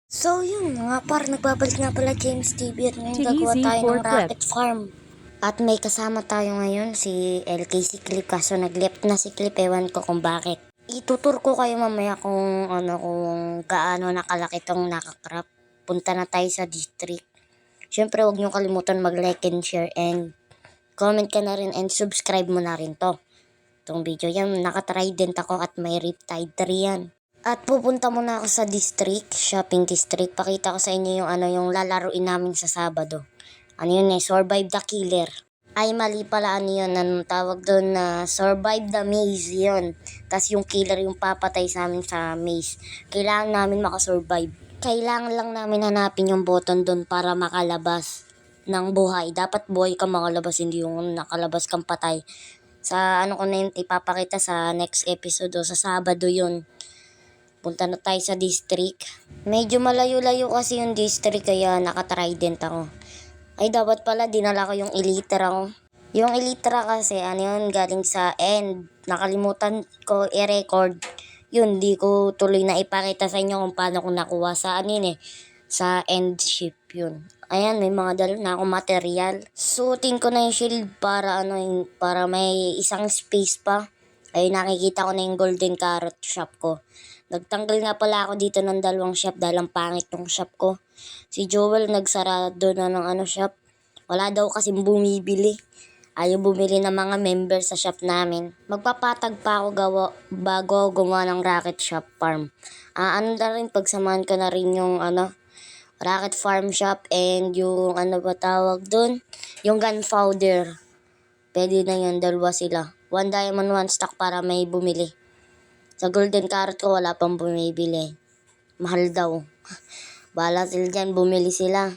So yun nga par, nagbabalik nga pala James TV at ngayon gagawa tayo ng rocket farm. At may kasama tayo ngayon si LK si Clip, kaso nag-left na si Clip, ewan ko kung bakit. Itutur ko kayo mamaya kung gaano nakalaki tong nakakrap. Punta na tayo sa district. Syempre huwag nyo kalimutan mag-like and share and comment ka na rin and subscribe mo na rin itong video. Yan, nakatrident ako at may Riptide 3 yan. At pupunta muna ako sa district, shopping district. Pakita ko sa inyo yung lalaruin namin sa Sabado. Ano yun Survive the Killer. Ay mali pala, anong tawag doon na Survive the Maze yun. Tapos yung killer yung papatay sa amin sa maze. Kailangan namin makasurvive. Kailangan lang namin hanapin yung button doon para makalabas ng buhay. Dapat buhay ka makalabas, hindi yung nakalabas kang patay. Sa ko na yun ipapakita sa next episode o sa Sabado yun. Punta na tayo sa district. Medyo malayo-layo kasi yung district kaya nakatrident ako. Ay dapat pala dinala ko yung Elytra ko. Yung Elytra kasi yun galing sa end. Nakalimutan ko i-record. Yun, di ko tuloy na ipakita sa inyo kung paano ko nakuha sa sa end ship yun. Ayan, may mga dala na akong material. Suotin ko na yung shield para para may isang space pa. Ay nakikita ko na yung golden carrot shop ko. Nagtanggal nga pala ako dito ng dalawang shop dahil ang pangit yung shop ko. Si Joel nagsarado na ng shop. Wala daw kasi bumibili. Ayaw bumili ng mga member sa shop namin. Magpapatag pa ako bago gumawa ng rocket shop farm. Na rin, pagsamahan ko na rin yung rocket farm shop and yung ba tawag dun? Yung gunpowder. Pwede na yun, dalawa sila. 1 diamond, 1 stock para may bumili. Sa golden carrot ko wala pang bumibili. Mahal daw. Bahala sila dyan, bumili sila.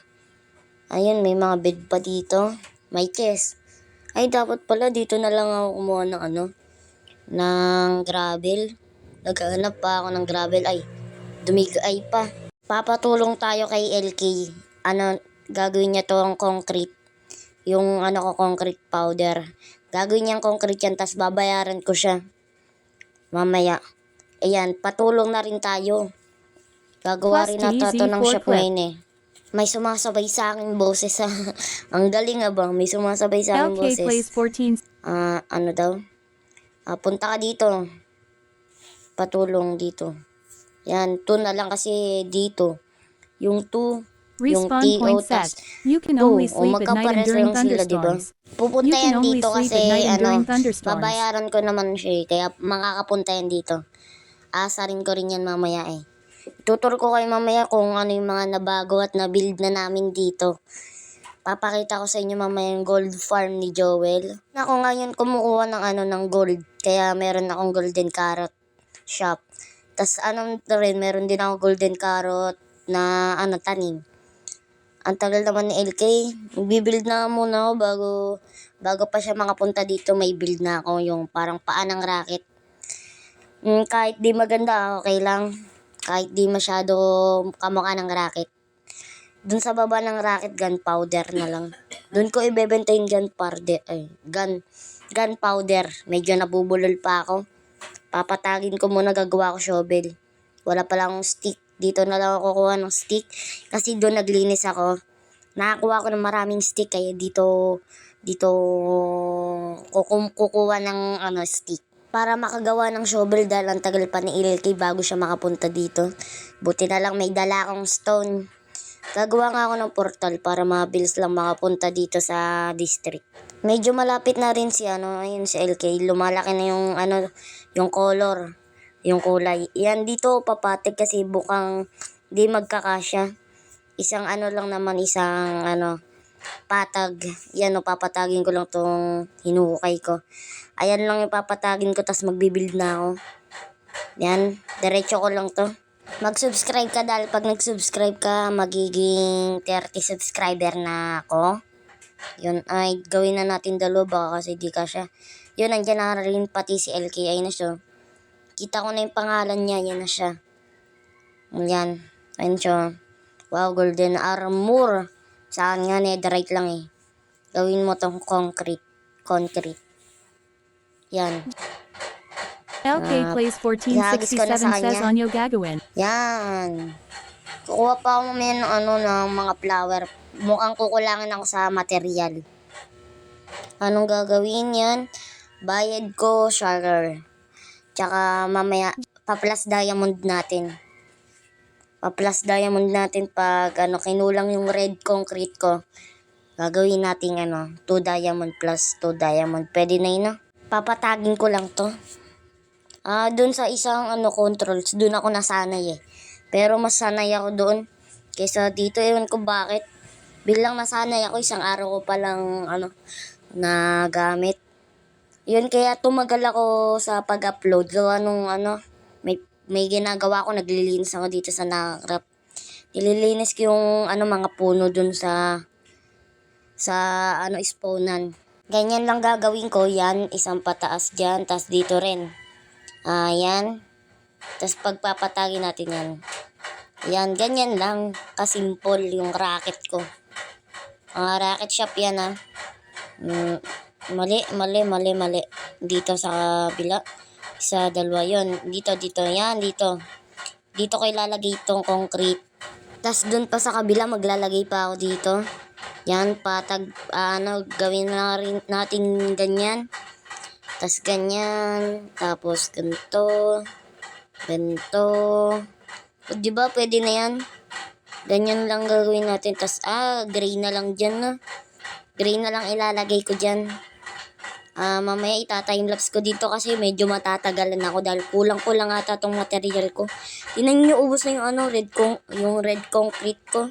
Ayun, may mga bed pa dito. May chest. Ay, dapat pala dito na lang ako kumuha ng gravel. Naghahanap pa ako ng gravel. Ay, dumigay pa. Papatulong tayo kay LK. Gagawin niya to ang concrete. Yung concrete powder. Gagawin niyang concrete yan, tas babayaran ko siya mamaya. Ayan, patulong na rin tayo. Gagawa rin na to ng shop ngayon May sumasabay sa akin boses ang galing ba? May sumasabay sa akin boses. Ano daw? Punta ka dito. Patulong dito. Yan, 2 na lang kasi dito. Yung 2, yung TO, tas 2. Magkapares lang sila, diba? Pupunta yan dito kasi babayaran ko naman siya kaya makakapunta yan dito. Asarin ko rin yan mamaya Tutur ko kayo mamaya kung yung mga nabago at na-build na namin dito. Papakita ko sa inyo mamaya yung gold farm ni Joel. Ako ngayon kumukuha ng gold. Kaya meron akong golden carrot shop. Tas meron din ako golden carrot na tanim. Ang tagal naman ni LK. Magbibuild na muna ako bago pa siya makapunta dito. May build na ako yung parang paa ng rocket. Kahit di maganda, okay lang. Kahit di masyado kamukha ng rocket. Dun sa baba ng rocket, gunpowder na lang. Dun ko ibebenta yung gunpowder. Medyo nabubulol pa ako. Papatagin ko muna, gagawa ko shovel. Wala pa lang stick. Dito na lang ako kukuha ng stick. Kasi doon naglinis ako. Nakakuha ako ng maraming stick. Kaya dito kukuha ng stick. Para makagawa ng shovel dahil ang tagal pa ni LK bago siya makapunta dito. Buti na lang may dala akong stone. Gagawa nga ako ng portal para mabilis lang makapunta dito sa district. Medyo malapit na rin si ayun si LK. Lumalaki na yung color, yung kulay. Yan dito papatik kasi bukang di magkakasya. Isang lang naman, isang patag. Yan papatagin ko lang tong hinuhukay ko. Ayan lang yung papatagin ko, tas magbibuild na ako. Yan, diretso ko lang to. Mag-subscribe ka dahil pag nag-subscribe ka, magiging 30 subscriber na ako. Yun, ay gawin na natin dalawa kasi di kasya. Yun, nandiyan na rin pati si LK. Ayun na siya. Kita ko na yung pangalan niya, yan na siya. Yan, ayun siya. Wow, golden armor. Sa akin nga, netherite lang Gawin mo tong concrete. Yan. LK plays 1467 says Anyo Gagawin. Yan. Kukuha pa ako mamaya ng ng mga flower. Mukhang kukulangin ako sa material. Anong gagawin yan? Bayad ko, sugar. Tsaka mamaya, pa-plus diamond natin. Pa-plus diamond natin pag kinulang yung red concrete ko. Gagawin natin 2 diamond plus 2 diamond. Pwede na yun, no? Papatagin ko lang to. Doon sa isang controls, doon ako nasanay eh. Pero mas sanay ako doon kaysa dito. Ewan ko bakit. Bilang nasanay ako, isang araw ko palang nagamit. Yun, kaya tumagal ako sa pag-upload. Gawa nung may ginagawa ko, naglilinis ako dito sa Nakacraft. Nililinis ko yung mga puno dun sa spawnan. Ganyan lang gagawin ko. Yan, isang pataas dyan. Tas dito rin. Yan. Tas pagpapatagin natin yan. Yan, ganyan lang. Kasimple yung racket ko. Racket shop yan Mali. Dito sa kabila. Isa, dalawa yun. Dito. Yan, dito. Dito ko ilalagay itong concrete. Tas dun pa sa kabila, maglalagay pa ako dito. Yan, patag, gawin na rin natin ganyan. Tas ganyan. Tapos ganito. O, diba, pwede na yan. Ganyan lang gagawin natin. Tas, gray na lang dyan, Gray na lang ilalagay ko dyan. Mamaya ita-timelapse ko dito kasi medyo matatagalan ako dahil kulang ata tong material ko. Tingnan nyo, ubos na yung red concrete ko.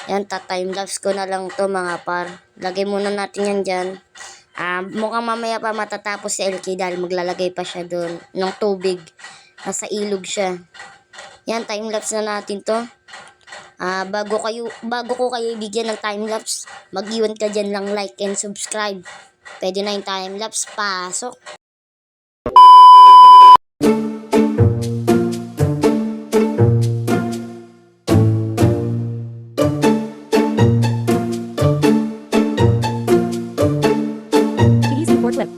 Yan, ta-timelapse ko na lang to mga par. Lagay muna natin yan dyan. Mukhang mamaya pa matatapos si LK dahil maglalagay pa siya doon ng tubig. Nasa ilog siya. Yan, timelapse na natin to. Bago ko kayo bigyan ng timelapse, mag-iwan ka dyan lang like and subscribe. Pwede na yung timelapse. Pasok! Easy forklift.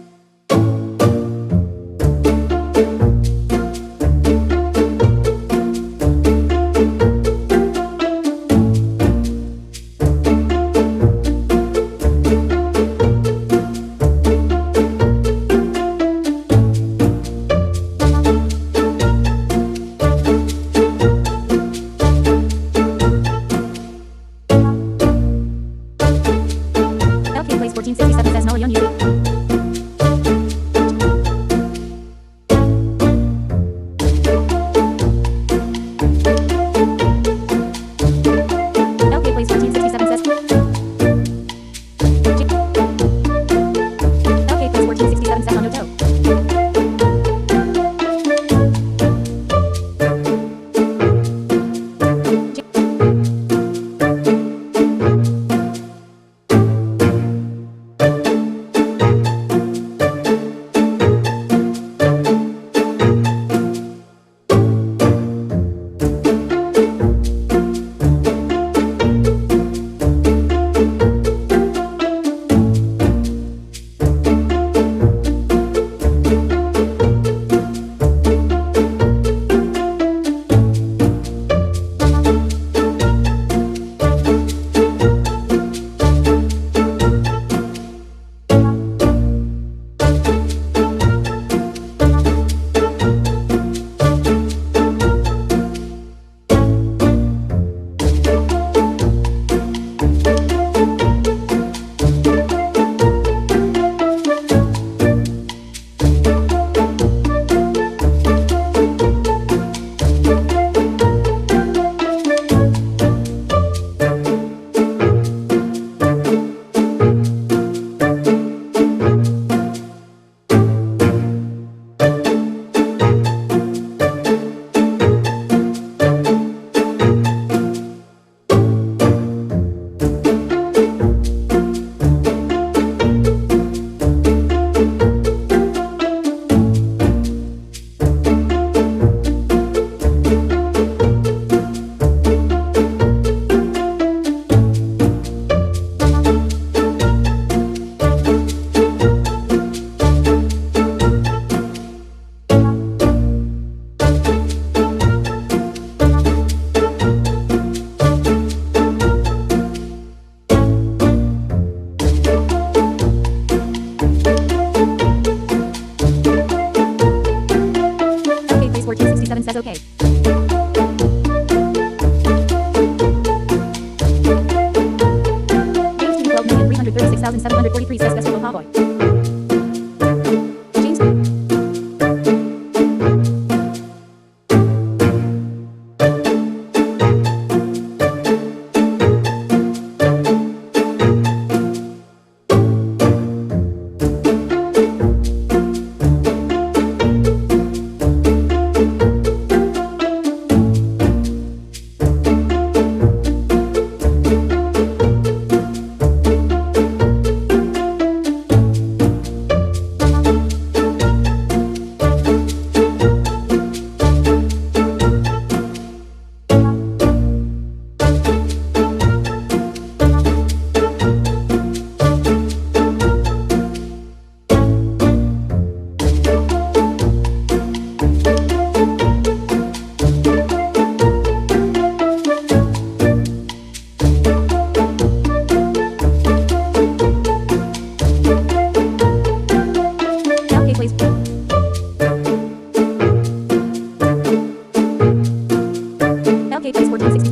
LK plays 1460.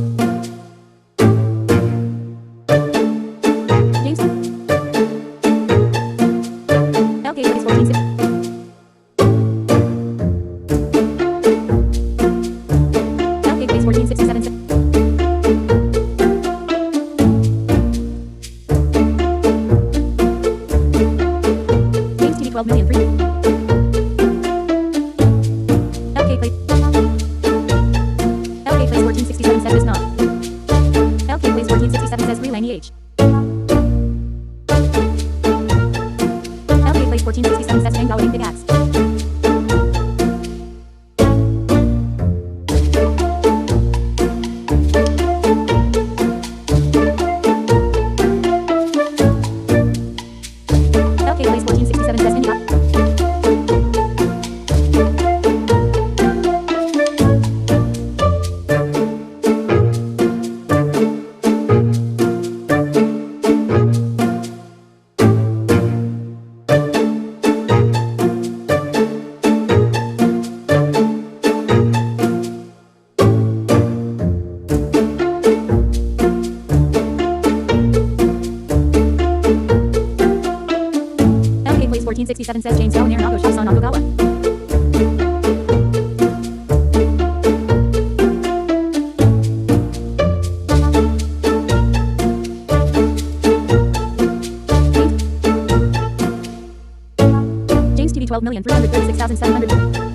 James. LK plays 1460. LK plays 1467. James TV 12 million 3. LK plays. LK plays 1467 says is not. LK plays 1467 says Relay H. LK plays 1467 says Tango Big Axe. LK plays 1467 says India. LK plays 1467 says James L. near Nago Shisan Nakagawa. James TV 12,336,700.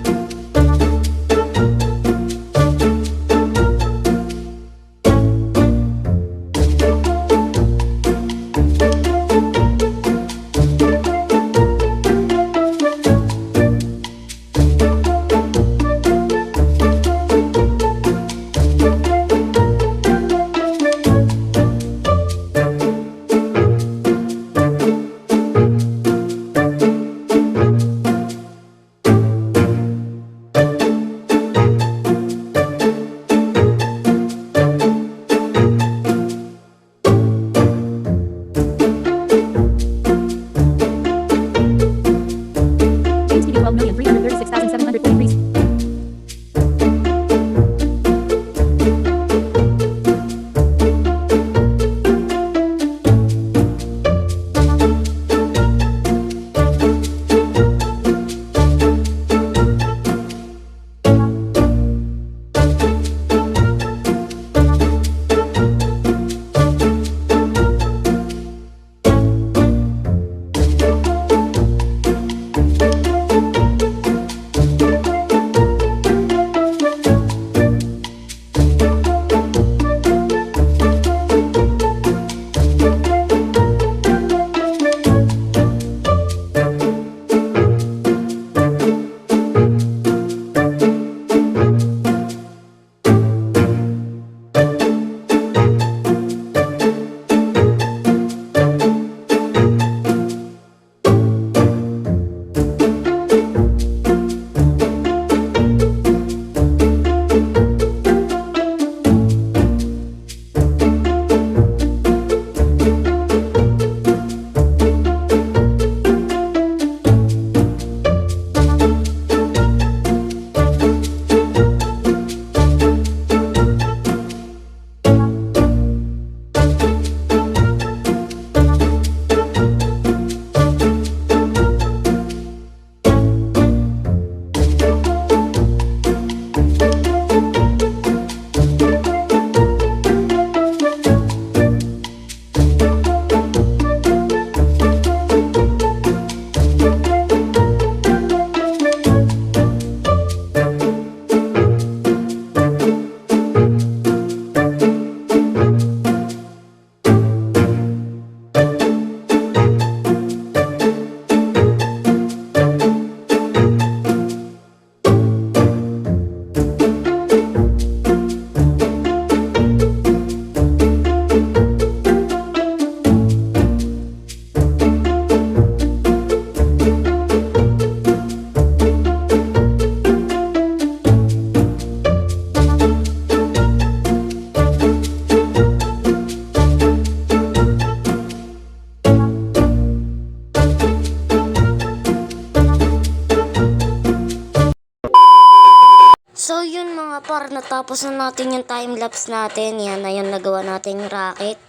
natapos na natin yung time-lapse natin. Yan na yung nagawa natin yung rocket.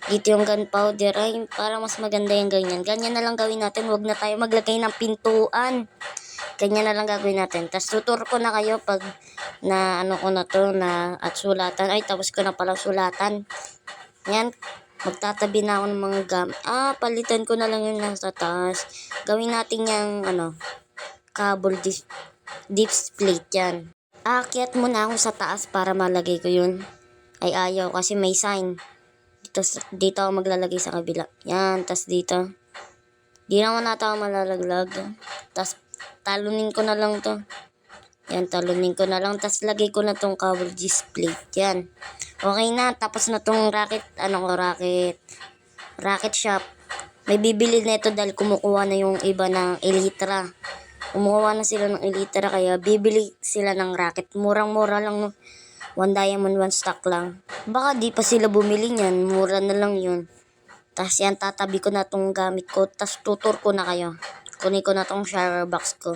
Dito yung gunpowder. Ay, para mas maganda yung ganyan. Ganyan na lang gawin natin. Huwag na tayo maglagay ng pintuan. Ganyan na lang gagawin natin. Tapos tutur ko na kayo pag na ano ko na to na at sulatan. Ay, tapos ko na pala sulatan. Yan. Magtatabi na ako ng mga gamit. Palitan ko na lang yung nasa taas. Gawin natin yung cable display yan. Aakyat muna ako sa taas para malagay ko yun. Ay ayaw kasi may sign. Dito ako maglalagay sa kabila. Yan, tas dito. Di naman nata ako malalaglag. Tas talunin ko na lang to. Yan, talunin ko na lang. Tas lagay ko na tong cable display. Yan. Okay na. Tapos na tong rocket. Rocket shop. May bibili na ito dahil kumukuha na yung iba ng Elytra. Kumukuha na sila ng Elytra kaya bibili sila ng rocket. Murang-mura lang, no? 1 diamond, 1 stock lang. Baka di pa sila bumili niyan. Mura na lang yun. Tapos yan, tatabi ko na tong gamit ko. Tapos tutur ko na kayo. Kunin ko na tong shower box ko.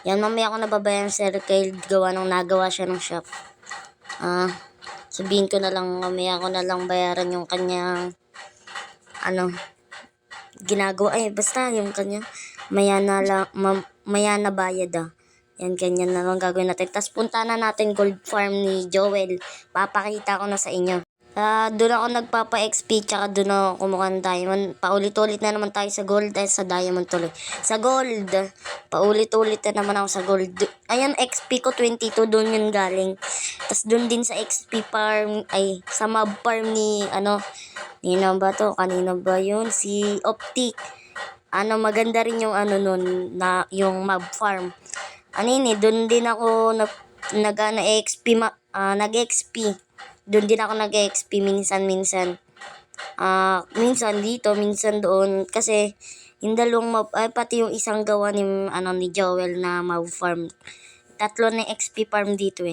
Yan, mamaya ko nababayan si Kyle gawa nung nagawa siya ng shop. Sabihin ko na lang, mamaya ko na lang bayaran yung kanyang ginagawa. Basta yung kanya maya na bayad Yan, ganyan na lang gagawin natin. Tapos punta na natin gold farm ni Joel. Papakita ko na sa inyo. Doon ako nagpapa-XP tsaka doon ako kumuha ng diamond. Paulit-ulit na naman tayo sa gold sa diamond tuloy. Sa gold, paulit-ulit na naman ako sa gold. Ayan, XP ko 22, doon yun galing. Tapos doon din sa XP farm, sa mob farm ni, nino ba to? Kanino ba yun? Si Optic. Maganda rin yung nun, yung mob farm. Doon din ako nag-XP. Doon din ako nag-XP minsan-minsan. Minsan dito, minsan doon. Kasi, yung dalawang mob, pati yung isang gawa ni Joel na mob farm. 3 na XP farm dito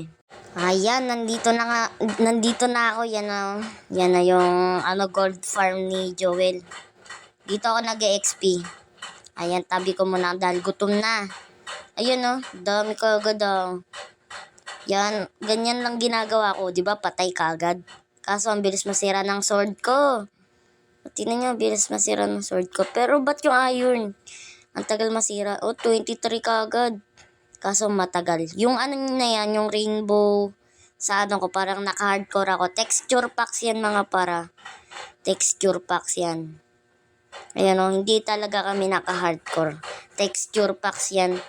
Ayan, nandito na ako. Yan na yung gold farm ni Joel. Dito ako nag-XP. Ayan, tabi ko muna dahil gutom na. Ayun dami ko agad Yan, ganyan lang ginagawa ko, 'di ba? Patay kagad. Kaso ang bilis masira ng sword ko. Tingnan niyo, bilis masira ng sword ko. Pero ba't yung iron? Ang tagal masira. 23 kagad. Kaso matagal. Yung na yan, yung rainbow sa ko, parang naka-hardcore ako. Texture packs yan mga para. Texture packs yan. Ayan hindi talaga kami naka-hardcore. Texture packs yan.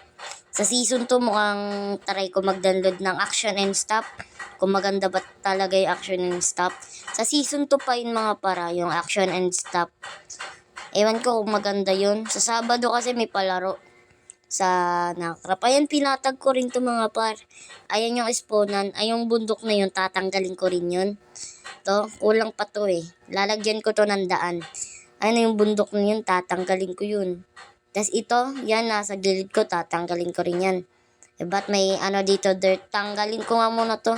Sa season 2 mukhang try ko mag-download ng action and stop. Kung maganda ba talaga yung action and stop. Sa season 2 pa yun mga para, yung action and stop. Ewan ko kung maganda yun. Sa Sabado kasi may palaro sa Nakrap. Ayan, pinatag ko rin to mga par. Ayan yung spawnan. Ay yung bundok na yun, tatanggalin ko rin yun. To, kulang pa to Lalagyan ko to ng daan. Ayan yung bundok na yun, tatanggalin ko yun. Tapos ito, yan, nasa gilid ko, tatanggalin ko rin yan. Ba't may dito, dirt? Tanggalin ko nga muna to.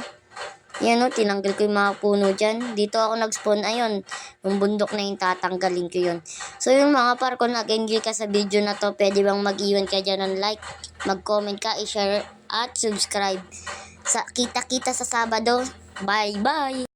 Yan tinanggal ko yung mga puno dyan. Dito ako nag-spawn, ayun. Yung bundok na yun, tatanggalin ko yun. So yung mga par, kung nag-enjoy ka sa video na to, pwede bang mag-iwan ka dyan ng like, mag-comment ka, i-share, at subscribe. Kita-kita sa Sabado. Bye-bye!